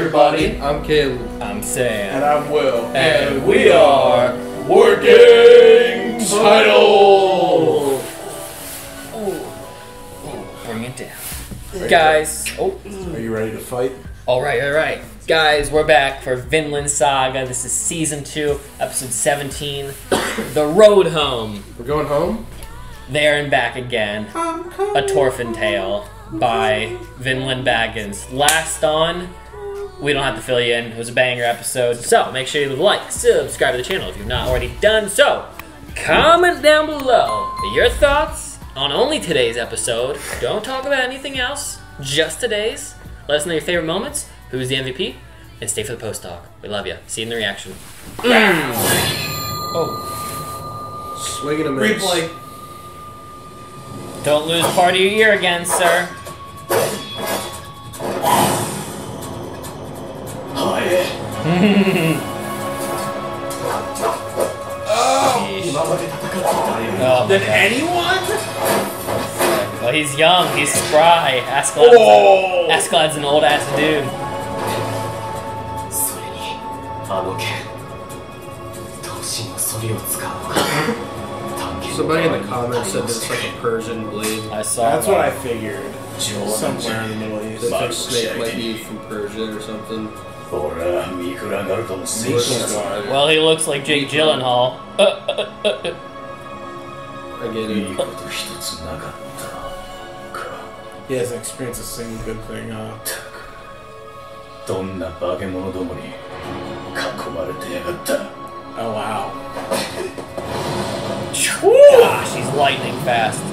everybody. I'm Caleb. I'm Sam. And I'm Will. And we are Working Title! Bring it down. Guys, Are you ready to fight? Alright. Guys, we're back for Vinland Saga. This is Season 2, Episode 17, The Road Home. We're going home? There and Back Again. A Torfin Tale by Vinland Baggins. Last on, we don't have to fill you in. It was a banger episode. So, make sure you leave a like, subscribe to the channel if you've not already done so. Comment down below your thoughts on only today's episode. Don't talk about anything else, just today's. Let us know your favorite moments, who's the MVP, and stay for the post talk. We love you. See you in the reaction. Oh. Swing and a miss. Replay. Don't lose part of your ear again, sir. Oh, Did anyone? well, he's young. He's spry. Askeladd's an old ass dude. Somebody in the comments said that it's like a Persian blade. I saw. That's what I figured. Somewhere in the Middle East. They think Snake might be from Persia or something. Well, he looks like Jake Gyllenhaal. I get it. He hasn't experienced a single good thing, huh? Oh, wow. Gosh, he's lightning fast.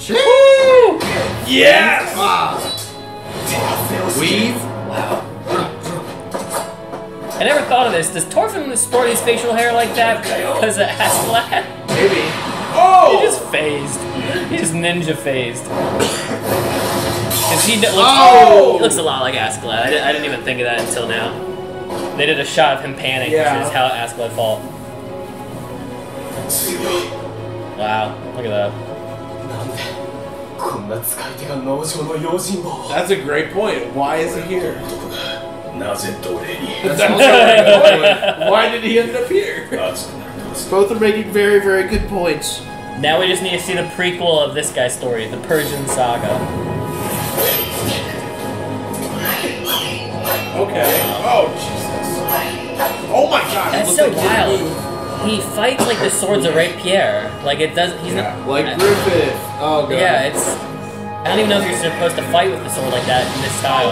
Woo! Yes! Weave? Wow. I never thought of this. Does Torfin sport his facial hair like that because of Askeladd? Maybe. Oh! He just phased. He just ninja phased. Cause he looks a lot like Askeladd. I didn't even think of that until now. They did a shot of him panning, which is how Askeladd fought. Wow, look at that. That's a great point. Why is he here? That's also a good point. Why did he end up here? Both are making very, very good points. Now we just need to see the prequel of this guy's story, the Persian Saga. Okay. Oh, Jesus. Oh my God. That's so wild. He fights like the swords of Rapier. Like it doesn't. He's not like Griffith. Oh God. Yeah, it's. I don't even know if you're supposed to fight with the sword like that in this style.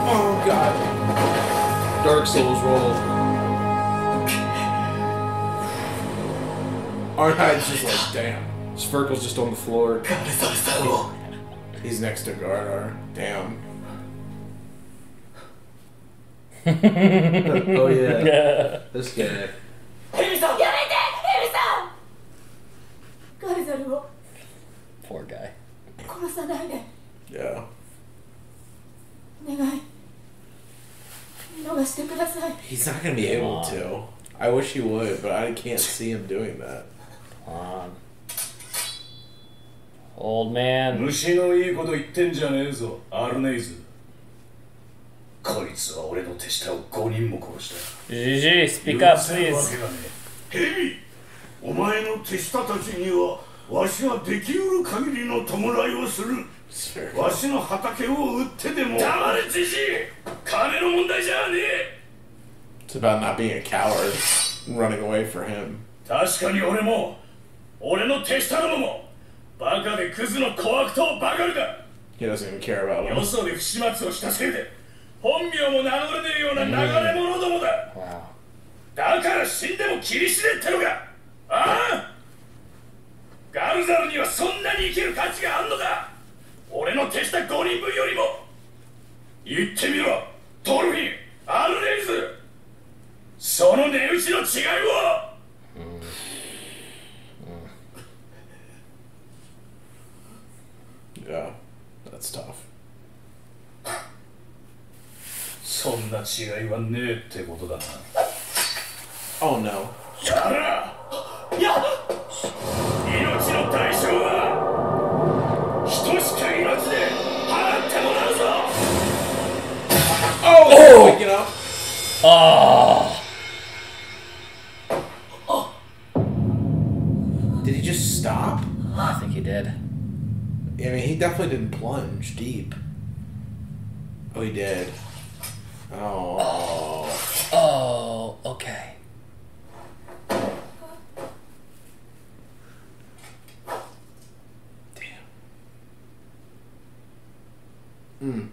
Oh God. Dark Souls roll. Arnheid's just like, damn. Svirkel's just on the floor. He's next to Gardar. Damn. Oh yeah. This guy. Poor guy. Yeah. He's not gonna be able to. I wish he would, but I can't see him doing that. Come on. Old man. GG, speak up, please. お前の手下たちにはわしができうる限りの弔いをする。わしの畑を売ってでも。黙れじじい。金の問題じゃねえ。 It's about not being a coward and running away for him. 確かに俺も俺の手下どももバカでクズの小悪党ばかりだ。 He doesn't even care about him. よそで不始末をしたせいで本名も名乗れねえような流れ者どもだ。だから死んでも切り死ねってのか。ああ。ガルザルにはそんなに生きる価値があんのか。俺の手下5人分よりも。言ってみろトルフィン、アルレイズ。その値打ちの違いを。Yeah, that's tough. そんな違いはねえってことだな。Oh no. だから、命の代償は Oh, waking up. Oh. Did he just stop? I think he did. I mean, he definitely didn't plunge deep. Oh, he did. Oh. Oh, okay. Damn. Hmm.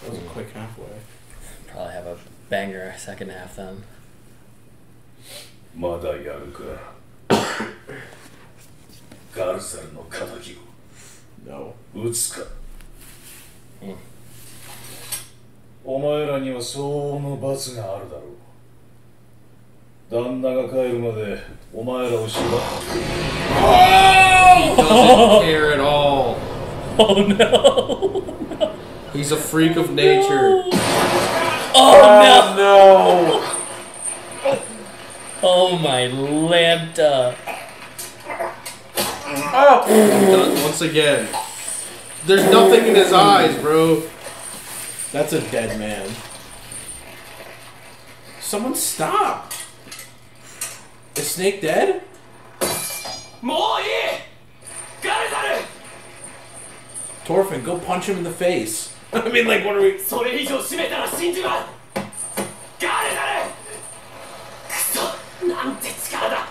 That was a quick halfway. Probably have a banger second half then. まだやるかガルサルの仇 No. を撃つか、お前らには相応の罰があるだろう。旦那が帰るまでお前らを縛って He doesn't care at all. Oh no! He's a freak of nature. Oh no! No. Oh my lanta! Oh! Once again. There's nothing in his eyes, bro. That's a dead man. Someone stop. Is Snake dead? もういいガルザル Torfin, go punch him in the face. I mean, like, what are we... それ以上締めたら死んじまうガルザルクソなんて力だ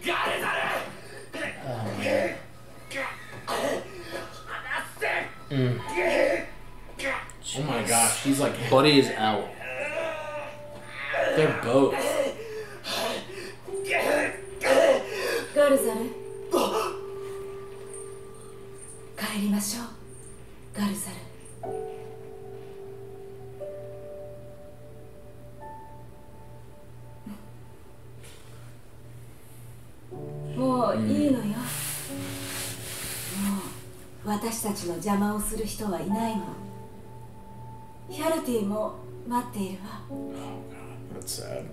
ガルザル Oh my gosh, he's like... Buddy is out. They're both. ガルザル帰りましょうガルザルもういいのよ、もう私たちの邪魔をする人はいないの。ヒャルティも待っているわ。 Oh god, that's sad.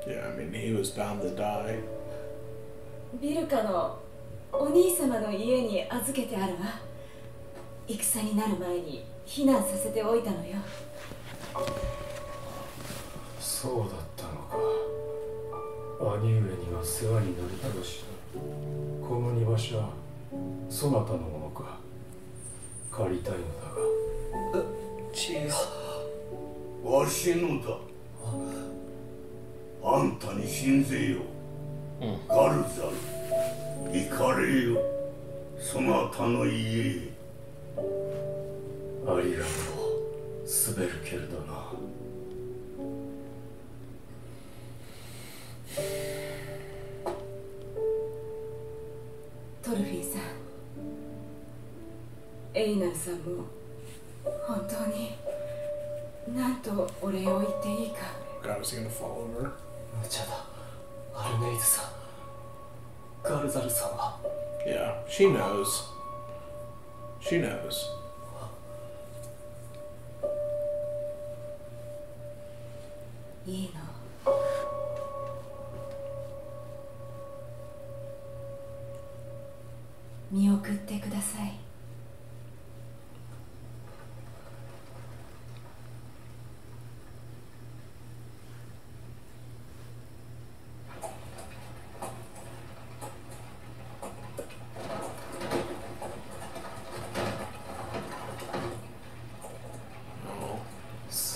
Yeah, I mean, he was bound to die. ビルカのお兄様の家に預けてあるわ。戦になる前に避難させておいたのよ。そうだったのか。兄上には世話になりたろし。この庭師はそなたのものか。借りたいのだが。チーズ。わしのだ。あんたに信ぜよ。ガルザル。行かれよ。そなたの家へ。ありがとう。滑るけれどな。トルフィンさん、エイナルさんも本当に何とお礼を言っていいか。 God, is he gonna fall over? 無茶だ。アルメイズさん。ガルザルさんは。Yeah, she knows. She knows. いいの。見送ってください。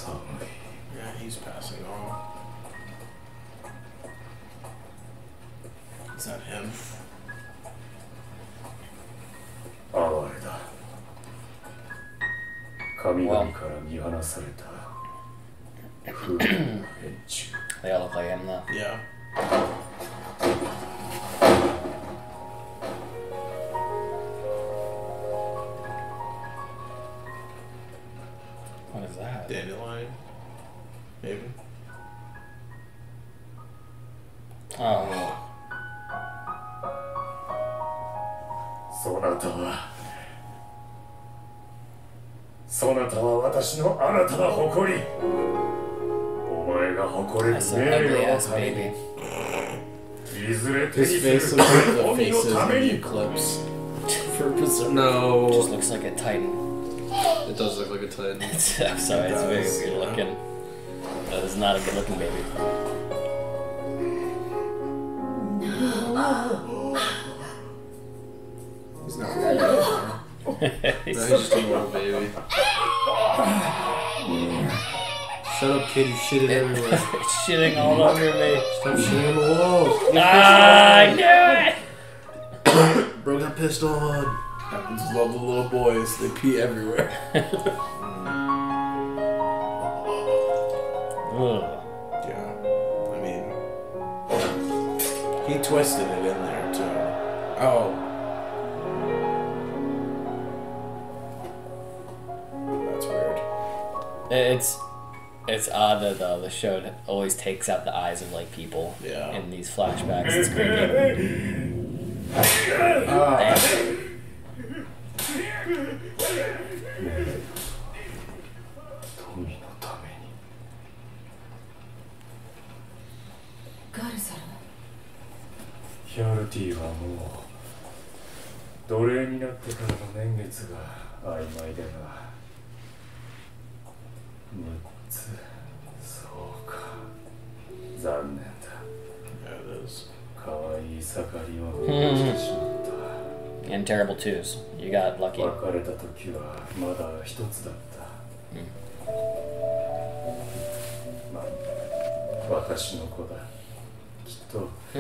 Oh, yeah, he's passing on. They all look like him though. Yeah. What is that? Dandelion. Maybe. Oh. そなたは私の新たな誇り。お前が誇れる That's an 名 ugly 誉の ass ため baby. にいずれ手に His する face looks like the 神の faces た in め the に eclipse. For Just No. looks like a titan. It does look like a titan. I'm sorry, it's very weird looking. That is not a good looking baby. He's not really He's No, he's just a little baby. Shut up, kid. You shitted everywhere. shitting all over me. Stop shitting on the walls. Ah, I knew it! Bro got pissed on. Happens to love the little boys. They pee everywhere. Ugh. Yeah. I mean, he twisted it in there, too. Oh. That's weird. It's odd that the show always takes out the eyes of like people Yeah. in these flashbacks. It's creepy. Damn. 富のためにガルサルヒャルティはもう奴隷になってからの年月が曖昧でな。6つ、そうか、残念だ。 Yeah, it is. 可愛い盛りを見してしまった。 And terrible twos. You got lucky. 別れた時はまだ一つだった。まあ、私の子だ。きっとい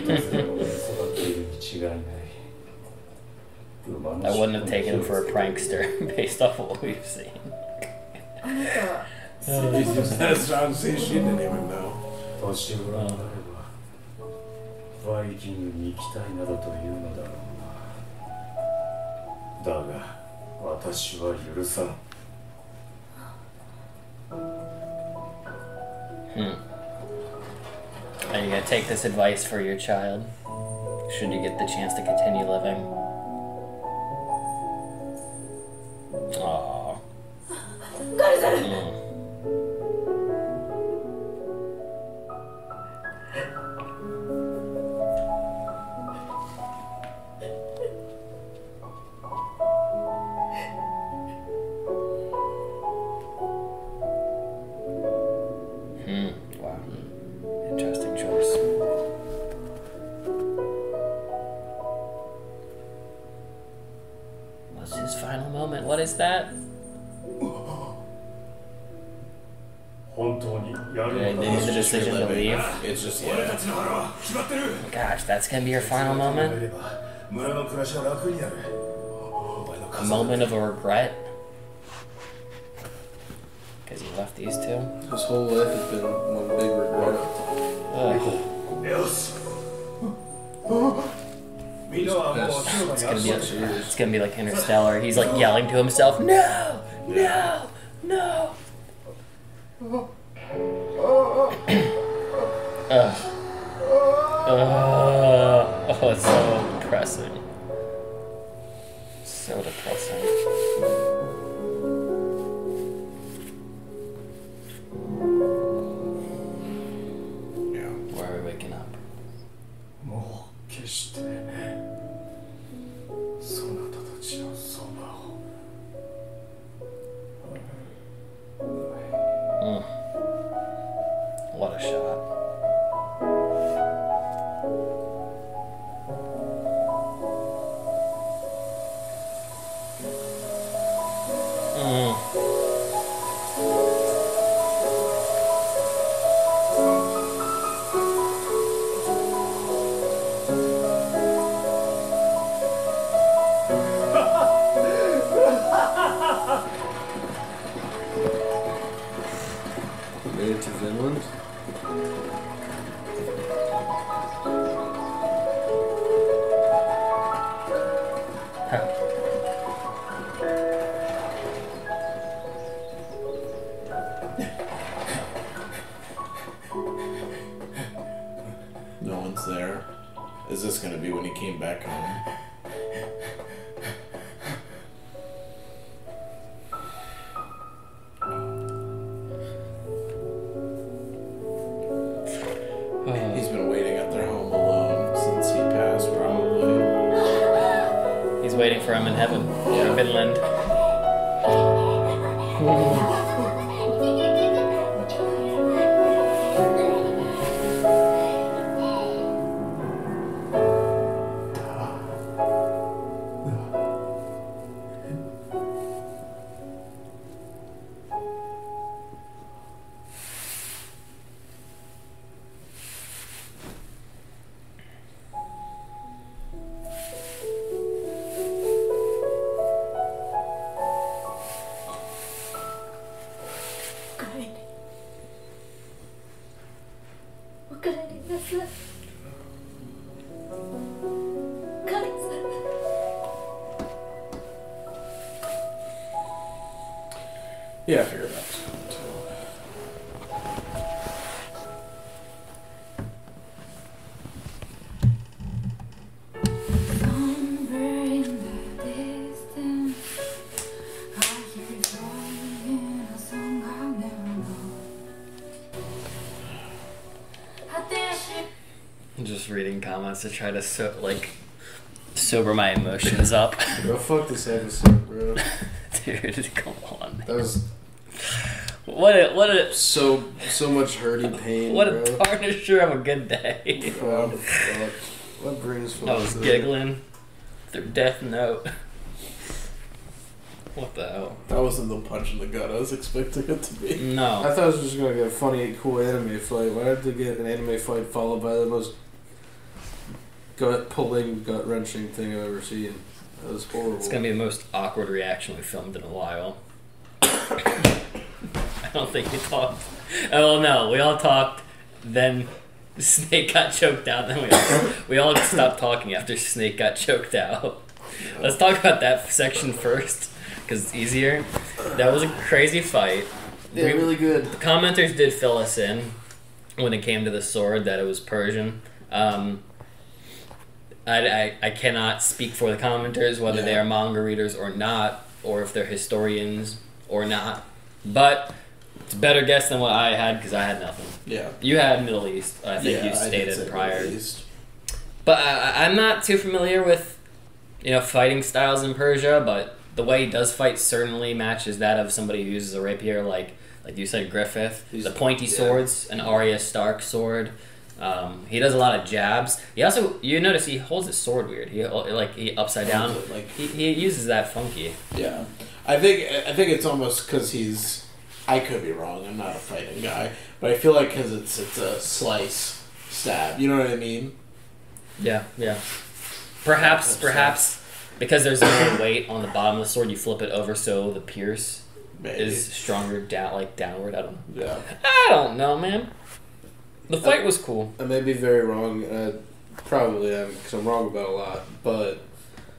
たずらの上に育っているに違いない。 I wouldn't have taken him for a prankster based off of what we've seen. あなた That's honestly, she didn't even know. 年頃になればバイキングに行きたいなどというのだろうな。だが私は許さん。 Are you gonna take this advice for your child? Should you get the chance to continue living? Aww. ガルサル Wow. Interesting choice. What's his final moment? What is that? 本当にやる They の made か。 the decision to leave. It's just, 俺 yeah. たちの腹は決まってる。 Gosh, that's gonna be your final 考 moment? えれば村の暮らしは楽になる。お前の A 家族 moment of a regret? Because you left these two? His whole life has been one big regret. Ugh. よし。みんなはもう白の It's 約 gonna 束 be してる。 it's gonna be like Interstellar. He's like yelling to himself, no, no, no. Oh, it's so depressing. So depressing. Yeah. Why are we waking up? もう決してそなたたちのそばを。 What a shot. this going to be when he came back home? He's been waiting at their home alone since he passed, probably. He's waiting for him in heaven. Yeah. In Vinland. Yeah, I figured that was coming too. I'm just reading comments to try to sober my emotions up. Go fuck this episode, bro. Dude, come on. That was What a so much hurting pain. what bro. a tarnisher of a good day. Oh, fuck. What brings I was giggling through Death Note. What the hell? That wasn't the punch in the gut I was expecting it to be. I No. thought I was just gonna get a funny, cool anime fight. Why did they get an anime fight followed by the most gut-pulling, gut-wrenching thing I've ever seen? That was horrible. It's gonna be the most awkward reaction we've filmed in a while. I don't think we talked. Oh no, we all talked. Then Snake got choked out. Then we all stopped talking after Snake got choked out. Let's talk about that section first, because it's easier. That was a crazy fight. Yeah, really good. The commenters did fill us in when it came to the sword that it was Persian. I cannot speak for the commenters whether they are manga readers or not, or if they're historians or not. But it's a better guess than what I had because I had nothing. Yeah. You had Middle East. I think you I did stated say prior. Middle East. But I'm not too familiar with fighting styles in Persia. But the way he does fight certainly matches that of somebody who uses a rapier, like you said, Griffith. The pointy swords, an Arya Stark sword. He does a lot of jabs. He also, you notice he holds his sword weird. He upside down. He uses that funky. Yeah, I think it's almost because he's. I could be wrong. I'm not a fighting guy, but I feel like because it's a slice stab. You know what I mean? Yeah. Perhaps because there's more weight on the bottom of the sword, you flip it over so the pierce is stronger downward. I don't know, man. The fight was cool. I may be very wrong. Probably am, because I'm wrong about a lot. But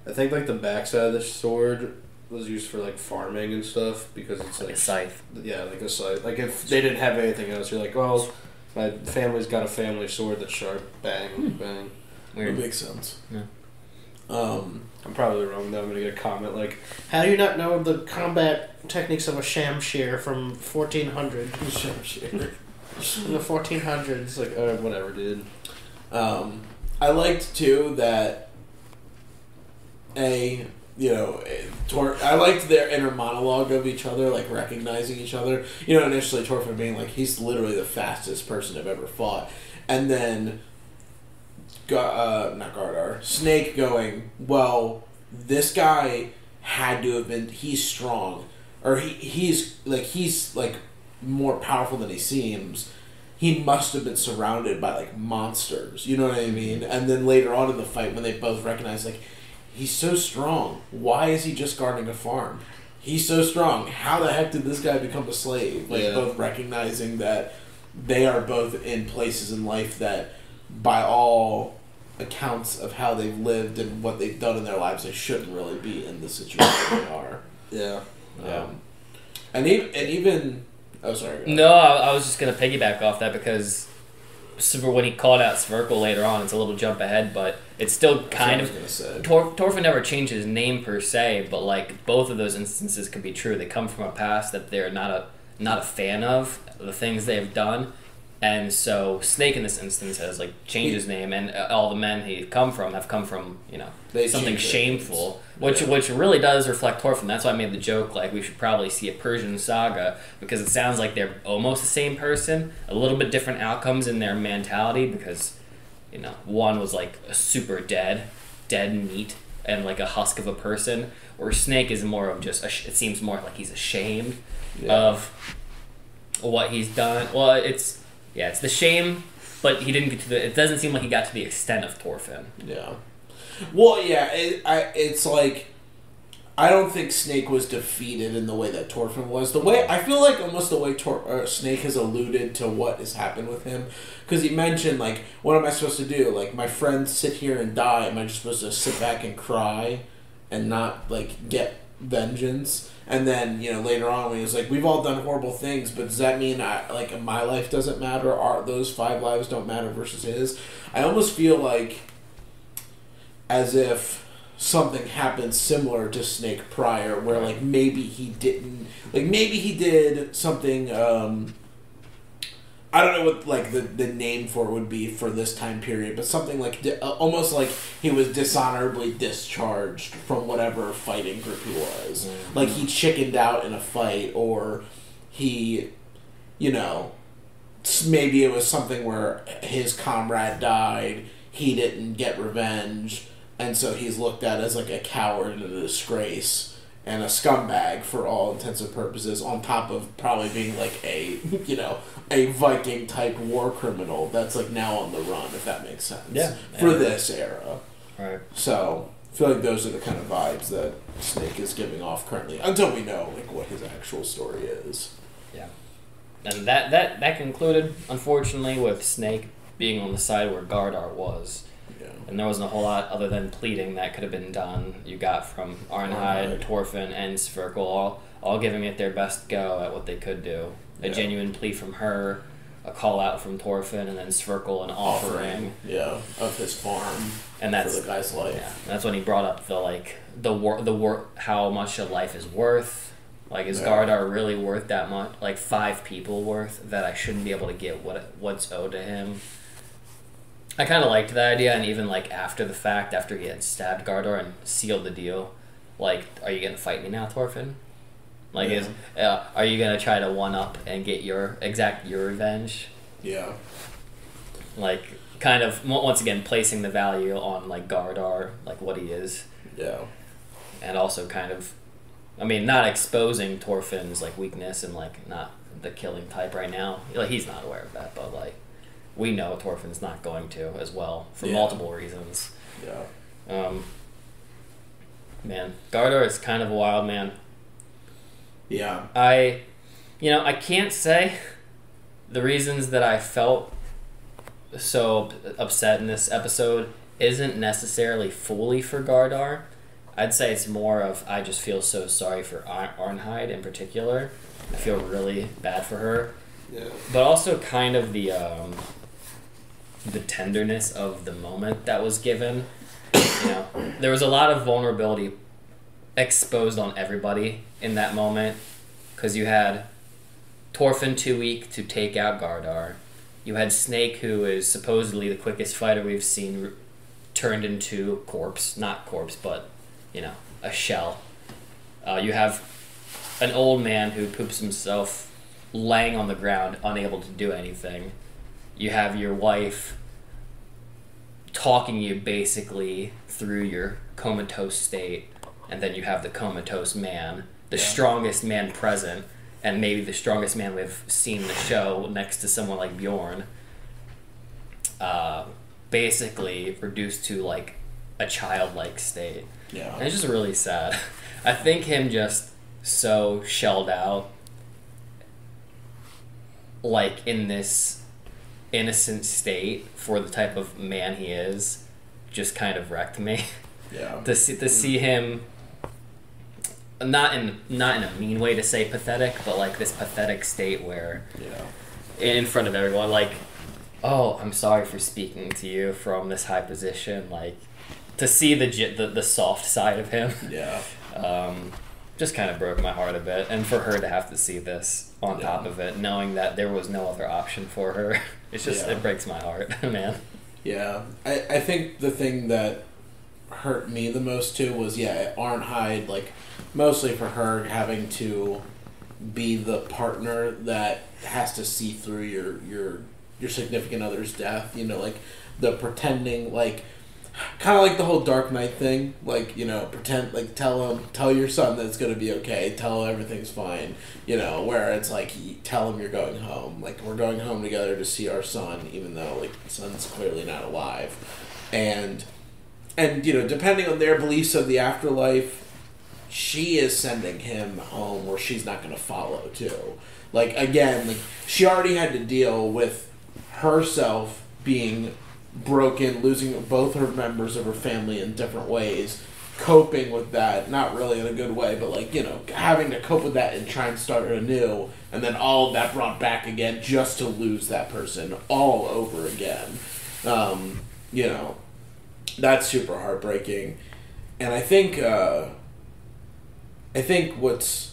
I think the backside of the sword was used for farming and stuff because it's Like a scythe. Yeah, like a scythe. If they didn't have anything else, you're like, well, my family's got a family sword that's sharp. Bang, bang. Weird. It makes sense. Yeah. I'm probably wrong though. I'm gonna get a comment how do you not know the combat techniques of a shamshir from 1400? Shamshir. In the 1400s, whatever, dude. I liked too that I liked their inner monologue of each other, recognizing each other. Initially Torfin being he's literally the fastest person I've ever fought, and then not Gardar, Snake going, well, this guy had to have been. He's strong, or he's more powerful than he seems. He must have been surrounded by monsters. You know what I mean? And then later on in the fight, when they both recognize he's so strong. Why is he just guarding a farm? He's so strong. How the heck did this guy become a slave? Both recognizing that they are both in places in life that, by all accounts of how they've lived and what they've done in their lives, they shouldn't really be in the situation they are. Yeah. And even oh, sorry. No, I was just gonna piggyback off that because when he called out Svirkle later on, it's a little jump ahead, but it's still kind of... Thorfinn never changed his name per se, but like both of those instances could be true. They come from a past that they're not a fan of, the things they've done. And so Snake in this instance has like changed his name, and all the men he have come from, you know, something shameful, which really does reflect Thorfinn. That's why I made the joke like we should probably see a Persian saga, because it sounds like they're almost the same person, a little bit different outcomes in their mentality, because you know one was like a super dead meat and like a husk of a person, or Snake is more of just it seems more like he's ashamed of what he's done. Well, it's the shame, but he didn't get to it doesn't seem like he got to the extent of Thorfinn. Yeah. Well, yeah, it's like, I don't think Snake was defeated in the way that Thorfinn was. I feel like almost the way Snake has alluded to what has happened with him, because he mentioned, like, what am I supposed to do? Like, my friends sit here and die, am I just supposed to sit back and cry and not, like, get vengeance? And then, you know, later on when he was like, we've all done horrible things, but does that mean my life doesn't matter? Those 5 lives don't matter versus his? I almost feel like as if something happened similar to Snake prior, where like maybe he did something, I don't know what like the name for it would be for this time period, but something like almost like he was dishonorably discharged from whatever fighting group he was. Mm-hmm. Like he chickened out in a fight, or he, you know, maybe it was something where his comrade died, he didn't get revenge, and so he's looked at as like a coward and a disgrace and a scumbag for all intents and purposes, on top of probably being like a Viking type war criminal that's like now on the run, if that makes sense. Yeah. For this era. Right. So I feel like those are the kind of vibes that Snake is giving off currently, until we know like what his actual story is. Yeah. And that concluded, unfortunately, with Snake being on the side where Gardar was. And there wasn't a whole lot other than pleading that could have been done. You got from Arnheid, Thorfinn, and Svirkle all giving it their best go at what they could do. A genuine plea from her, a call out from Thorfinn, and then Svirkle an offering. Of his farm. And that's for the guy's life. Yeah, that's when he brought up the how much a life is worth. Like, is Gardar really worth that much? Like 5 people worth that I shouldn't be able to get what's owed to him. I kind of liked that idea, and even like after the fact, after he had stabbed Gardar and sealed the deal, like, are you gonna fight me now, Thorfinn? Like, are you gonna try to one up and get your revenge? Yeah. Like, kind of once again placing the value on like Gardar, like what he is. Yeah. And also kind of, I mean, not exposing Thorfinn's like weakness and like not the killing type right now. Like, he's not aware of that, but like, we know Thorfinn's not going to as well for multiple reasons. Yeah. Man, Gardar is kind of a wild man. Yeah. I can't say the reasons that I felt so upset in this episode isn't necessarily fully for Gardar. I'd say it's more of I just feel so sorry for Arnheid in particular. I feel really bad for her. Yeah. But also kind of the tenderness of the moment that was given. You know, there was a lot of vulnerability exposed on everybody in that moment, because you had Thorfinn too weak to take out Gardar. You had Snake, who is supposedly the quickest fighter we've seen, turned into not corpse, but, you know, a shell. You have an old man who poops himself laying on the ground, unable to do anything. You have your wife talking you basically through your comatose state, and then you have the comatose man, the strongest man present, and maybe the strongest man we've seen in the show, next to someone like Bjorn, basically reduced to like a childlike state. Yeah. And it's just really sad. I think him just so shelled out, like in this innocent state for the type of man he is, just kind of wrecked me. Yeah. to see him, not in a mean way to say pathetic, but like this pathetic state where in front of everyone, like oh, I'm sorry for speaking to you from this high position. Like, to see the soft side of him, Yeah. Just kind of broke my heart a bit. And for her to have to see this on top of it, knowing that there was no other option for her, it's just, it breaks my heart, man. Yeah. I think the thing that hurt me the most, too, was, Arnhide, like, mostly for her having to be the partner that has to see through your significant other's death, you know, like, the pretending, like, kind of like the whole Dark Knight thing, like, you know, pretend, like, tell your son that it's going to be okay, tell him everything's fine, you know, where it's like, tell him you're going home, like, we're going home together to see our son, even though, like, the son's clearly not alive, and, you know, depending on their beliefs of the afterlife, she is sending him home where she's not going to follow, too. Like, again, like, she already had to deal with herself being broken, losing both her members of her family in different ways, coping with that, not really in a good way, but, like, you know, having to cope with that and try and start anew, and then all of that brought back again just to lose that person all over again. You know, that's super heartbreaking. And I think which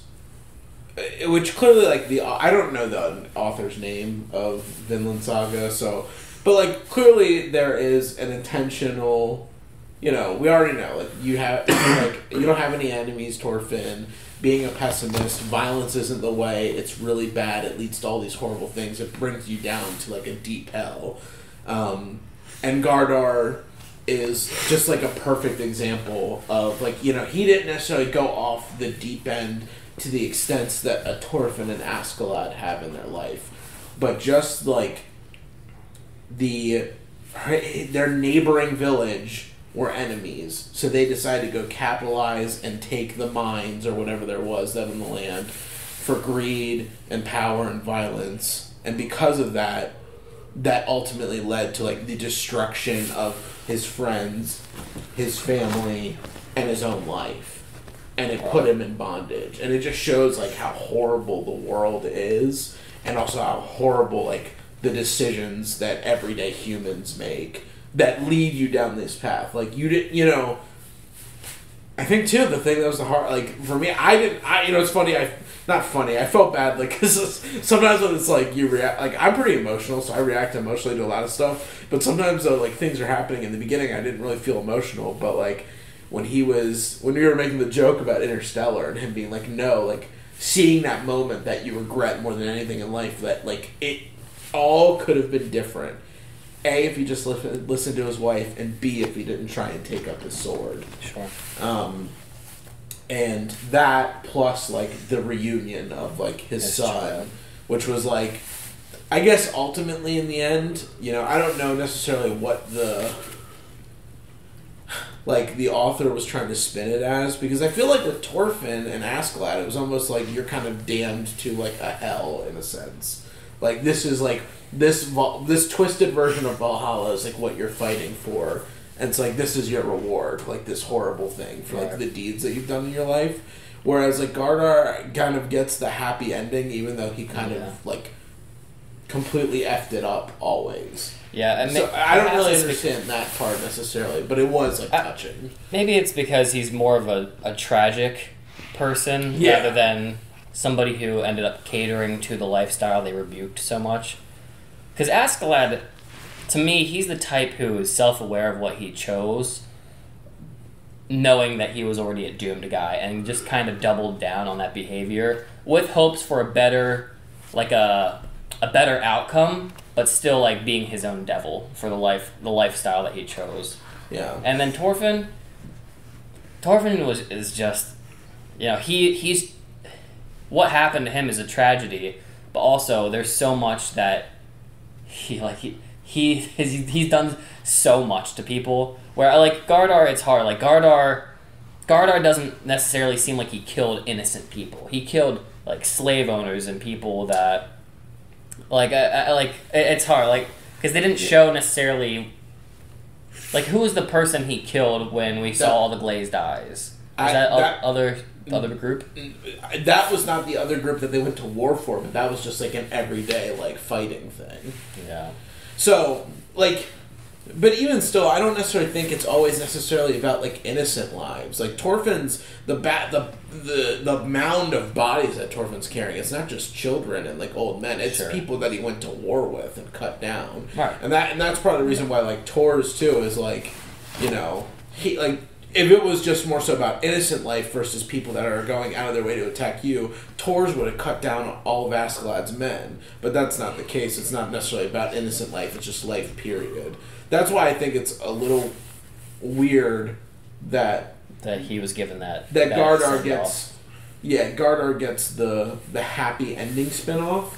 clearly, like, I don't know the author's name of Vinland Saga, so, but, like, clearly there is an intentional, you know, we already know, like, you don't have any enemies, Thorfinn, being a pessimist, violence isn't the way, it's really bad, it leads to all these horrible things, it brings you down to, like, a deep hell, and Gardar is just, like, a perfect example of, like, you know, he didn't necessarily go off the deep end to the extent that a Thorfinn and Askeladd have in their life. But just, like, their neighboring village were enemies, so they decided to go capitalize and take the mines, or whatever there was that in the land, for greed and power and violence. And because of that, that ultimately led to, like, the destruction of his friends, his family, and his own life. And it put him in bondage. And it just shows, like, how horrible the world is, and also how horrible, like, the decisions that everyday humans make that lead you down this path. Like, you know, I think, too, the thing that was the hard, like, for me, you know, it's funny, not funny, I felt bad, like, because sometimes when it's, like, you react, like, I'm pretty emotional, so I react emotionally to a lot of stuff, but sometimes, though, like, things are happening in the beginning, I didn't really feel emotional, but, like, when we were making the joke about Interstellar and him being like, no, like, seeing that moment that you regret more than anything in life, that, like, it all could have been different. A, if he just listened to his wife, and B, if he didn't try and take up his sword. Sure. And that, plus, like, the reunion of, like, his son, which was, like, I guess ultimately in the end, you know, I don't know necessarily what the author was trying to spin it as, because I feel like with Thorfinn and Askeladd, it was almost like you're kind of damned to, like, a hell, in a sense. Like, this is, like, this twisted version of Valhalla is, like, what you're fighting for, and it's like, this is your reward, like, this horrible thing for, like, the deeds that you've done in your life. Whereas, like, Gardar kind of gets the happy ending, even though he kind of, like, completely effed it up always. Yeah, and so I don't really understand that part necessarily, but it was, like, touching. Maybe it's because he's more of a tragic person rather than somebody who ended up catering to the lifestyle they rebuked so much. Because Askeladd, to me, he's the type who is self-aware of what he chose, knowing that he was already a doomed guy, and just kind of doubled down on that behavior with hopes for a better, like, a better outcome, but still, like, being his own devil for the lifestyle that he chose. Yeah. And then Thorfinn is just, you know, he's what happened to him is a tragedy, but also there's so much that he's done so much to people. Where, like, Gardar, it's hard. Like, Gardar doesn't necessarily seem like he killed innocent people. He killed, like, slave owners and people that, like, it's hard, like, because they didn't show necessarily, like, who was the person he killed when we saw all the glazed eyes? Was that other group? That was not the other group that they went to war for, but that was just, like, an everyday, like, fighting thing. Yeah. So, like, but even still, I don't necessarily think it's always necessarily about like innocent lives. Like Torfin's the mound of bodies that Torfin's carrying. It's not just children and like old men. It's people that he went to war with and cut down. Right. And that's part of the reason why like Tor's too is like, you know, he like. If it was just more so about innocent life versus people that are going out of their way to attack you, Tors would have cut down all of Askeladd's men. But that's not the case. It's not necessarily about innocent life. It's just life, period. That's why I think it's a little weird that he was given that Gardar gets... Yeah, Gardar gets the happy ending spinoff.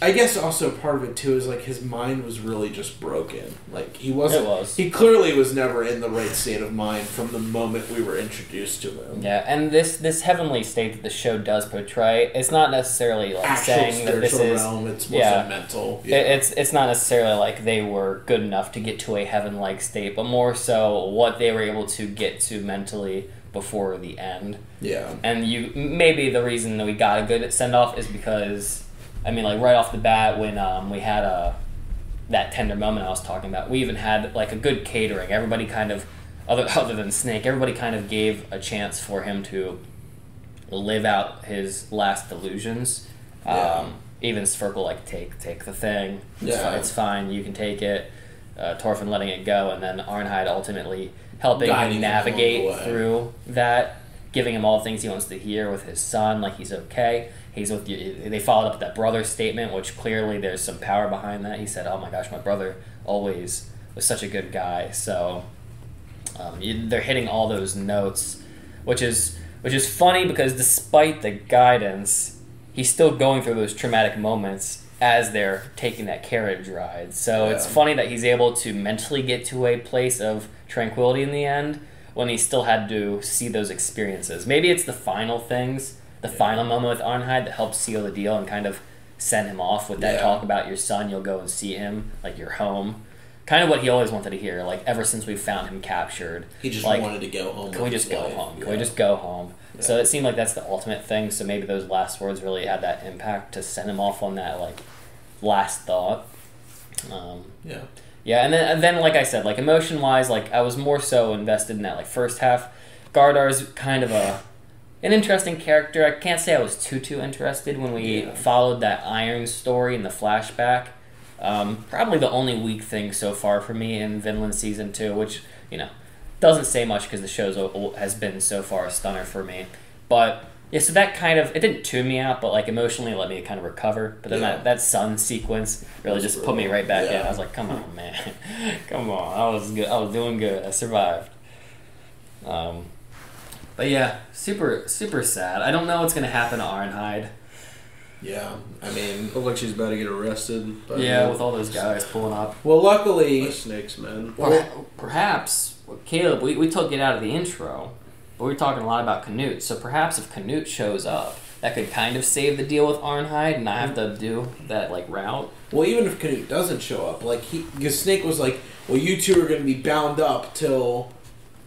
I guess also part of it too is like his mind was really just broken. Like he wasn't. He clearly was never in the right state of mind from the moment we were introduced to him. Yeah, and this heavenly state that the show does portray, it's not necessarily like actual saying that this is realm. It's more mental. Yeah. It's not necessarily like they were good enough to get to a heaven-like state, but more so what they were able to get to mentally before the end. Yeah, and maybe the reason that we got a good send off is because. I mean, like, right off the bat, when we had that tender moment I was talking about, we even had, like, a good catering. Everybody kind of, other than Snake, everybody kind of gave a chance for him to live out his last delusions. Even Sverkel, like, take the thing. It's fine. You can take it. Torfin letting it go, and then Arnheid ultimately helping him navigate through that, giving him all the things he wants to hear with his son, like he's okay. He's with you. They followed up with that brother statement, which clearly there's some power behind that. He said, "Oh my gosh, my brother always was such a good guy." So they're hitting all those notes, which is funny because despite the guidance, he's still going through those traumatic moments as they're taking that carriage ride. So it's funny that he's able to mentally get to a place of tranquility in the end when he still had to see those experiences. Maybe it's the final things. The final moment with Arnheid that helps seal the deal and kind of send him off with that talk about your son. You'll go and see him, like you're home. Kind of what he always wanted to hear. Like ever since we found him captured, he just wanted to go home. Can we just go home? Can we just go home? Yeah. So it seemed like that's the ultimate thing. So maybe those last words really had that impact to send him off on that like last thought. Yeah, and then like I said, like emotion wise, like I was more so invested in that like first half. Gardar's kind of an interesting character. I can't say I was too interested when we followed that Iron story in the flashback. Probably the only weak thing so far for me in Vinland Season 2, which, you know, doesn't say much because the show has been so far a stunner for me. But, yeah, so that kind of, it didn't tune me out, but, like, emotionally let me kind of recover. But then that sun sequence really just put me right back in. I was like, come on, man. Come on. I was good. I was doing good. I survived. But yeah, super, super sad. I don't know what's going to happen to Arnheid. Yeah, I mean... Look like she's about to get arrested. With all those guys pulling up. Well, luckily... By snakes, man. Perhaps, Caleb, we took it out of the intro, but we were talking a lot about Canute. So perhaps if Canute shows up, that could kind of save the deal with Arnheid and not have to do that, like, route. Well, even if Canute doesn't show up, like, because Snake was like, well, you two are going to be bound up till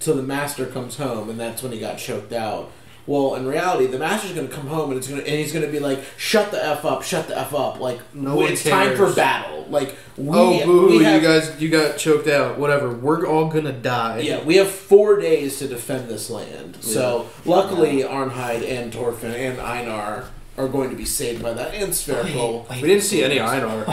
the master comes home, and that's when he got choked out. Well, in reality, the master's going to come home, and he's going to be like, shut the F up, like, no it's time for battle. Like, you got choked out, whatever, we're all going to die. Yeah, we have 4 days to defend this land. Yeah. So, luckily, Arnheid and Torfin and Einar are going to be saved by that, and Sverkel. We didn't see any Einar.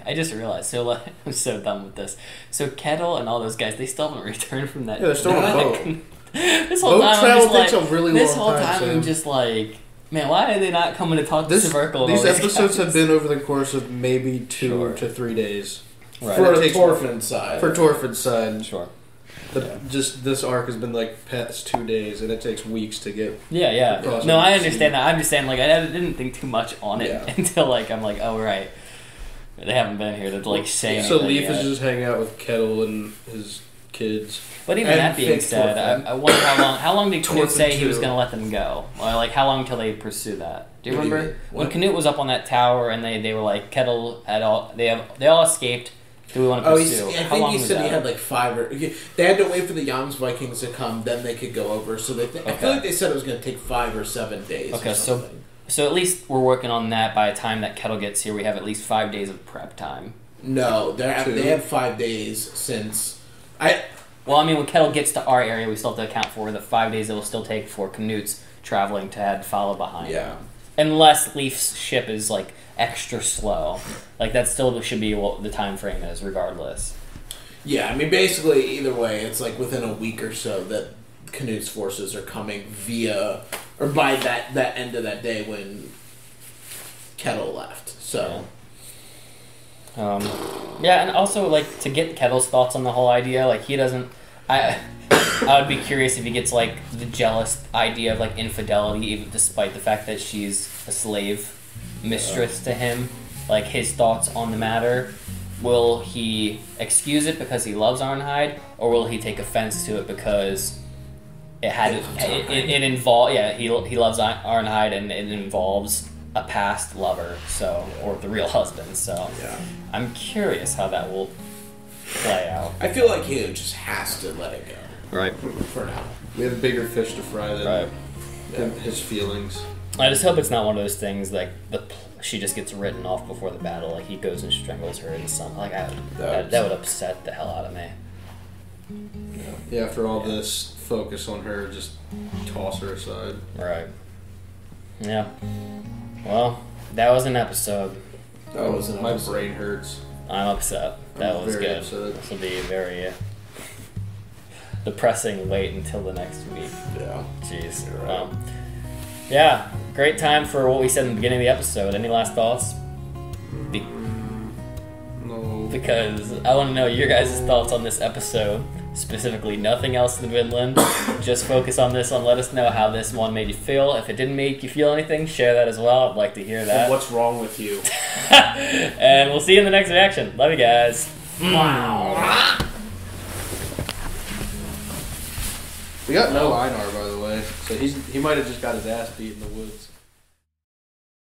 I just realized, so I'm so done with this. So Kettle and all those guys, they still haven't returned from that. Yeah, they're still on a boat. This whole time, I'm just like, man, why are they not coming to talk to Sverkel? These episodes have been over the course of maybe 2 to 3 days. Right. For Torfin's side. For Torfin's side. Sure. Just this arc has been like past 2 days, and it takes weeks to get. Yeah. No, I understand that. I'm just saying, like, I didn't think too much on it until, like, I'm like, oh right, they haven't been here to like say anything. So Leaf is just hanging out with Kettle and his kids. But even that being said, I wonder how long did Canute say he was going to let them go? Or like how long until they pursue that? Do you remember when Canute was up on that tower and they were like Kettle had they all escaped? Do we want to pursue? I think he said he had like 5 or... They had to wait for the Jans Vikings to come, then they could go over. So I feel like they said it was going to take 5 or 7 days. Okay, so at least we're working on that. By the time that Kettle gets here, we have at least 5 days of prep time. No, they have 5 days since Well, I mean, when Kettle gets to our area, we still have to account for the 5 days it will still take for Canute's traveling to follow behind. Yeah. Unless Leaf's ship is like extra slow, like that still should be what the time frame is, regardless. Yeah, I mean, basically, either way, it's like within a week or so that Canute's forces are coming by that end of that day when Kettle left. So. Yeah, and also like to get Kettle's thoughts on the whole idea, like he doesn't. I would be curious if he gets like the jealous idea of like infidelity, even despite the fact that she's a slave mistress to him. Like his thoughts on the matter. Will he excuse it because he loves Arnhide, or will he take offense to it because it involves he loves Arnhide and it involves a past lover, or the real husband. So I'm curious how that will play out. I feel like he just has to let it go. Right. For now. We have bigger fish to fry than his feelings. I just hope it's not one of those things like she just gets written off before the battle. Like he goes and strangles her in some. Like that would upset the hell out of me. Yeah. After all this focus on her, just toss her aside. Right. Yeah. Well, that was an episode. My brain hurts. I'm upset. That was good. Upset. This will be a very depressing wait until the next week. Yeah. Jeez. Yeah, great time for what we said in the beginning of the episode. Any last thoughts? No. Because I want to know your guys' thoughts on this episode. Specifically, nothing else in Vinland. Just focus on this one. Let us know how this one made you feel. If it didn't make you feel anything, share that as well. I'd like to hear that. And what's wrong with you? And we'll see you in the next reaction. Love you guys. Wow. We got no Einar, by the way, so he might have just got his ass beat in the woods.